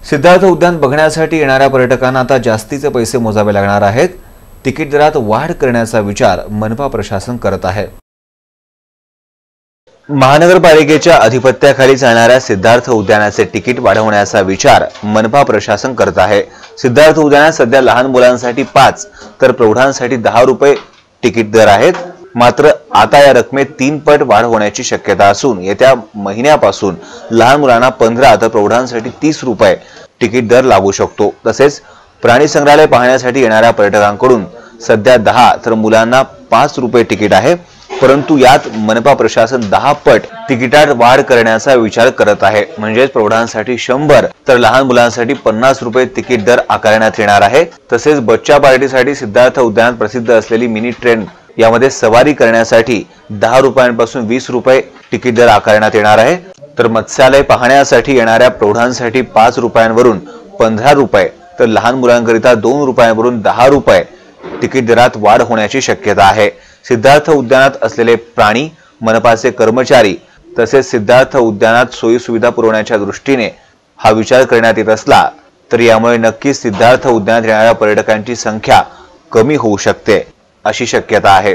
सिद्धार्थ उद्यान बघण्यासाठी येणाऱ्या पर्यटकांना आता जास्तीचे पैसे मोजावे लागणार आहेत। तिकीट दरात वाढ करण्याचा विचार मनपा प्रशासन करत आहे। महानगरपालिकेच्या अधिपत्याखाली चालणाऱ्या सिद्धार्थ उद्यानाचे तिकीट वाढवण्याचा विचार मनपा प्रशासन करत आहे। सिद्धार्थ उद्यानात सध्या लहान मुलांसाठी 5 तर प्रौढांसाठी 10 रुपये तिकीट दर आहेत। मात्र आता या रकमेत 3 पट वाढ होण्याची शक्यता असून येत्या महिन्यापासून लहान मुलांना 15 तर प्रौढांसाठी 30 रुपये तिकीट दर लागू शकतो। तसेच प्राणी संग्रहालय पाहण्यासाठी येणाऱ्या पर्यटकांकडून सध्या 10 तर मुलांना 5 रुपये तिकीट आहे, परंतु यात मनपा प्रशासन 10 पट तिकिटात वाढ करण्याचा विचार करत आहे। म्हणजे प्रौढांसाठी 100 तर लहान मुलांसाठी 50 रुपये तिकीट दर आकारण्यात येणार आहे। तसेच बच्चा पार्टीसाठी सिद्धार्थ उद्यानात प्रसिद्ध असलेली मिनी ट्रेन यामध्ये सवारी करण्यासाठी 10 रुपयांपासून 20 रुपये तिकीट दर आकारण्यात येणार आहे। तर मत्स्यालय पाहण्यासाठी येणाऱ्या प्रौढांसाठी 5 रुपयांवरून 15 रुपये तर लहान मुलांकरिता 2 रुपयांवरून 10 रुपये तिकीट दरात वाढ होण्याची शक्यता आहे। सिद्धार्थ उद्यानात असलेले प्राणी, मनपाचे कर्मचारी तसेच सिद्धार्थ उद्यानात सोयी सुविधा पुरवण्याच्या दृष्टीने हा विचार करण्यात येत असला तर यामुळे नक्कीच सिद्धार्थ उद्यानात येणाऱ्या पर्यटकांची संख्या कमी होऊ शकते अशी शक्यता आहे।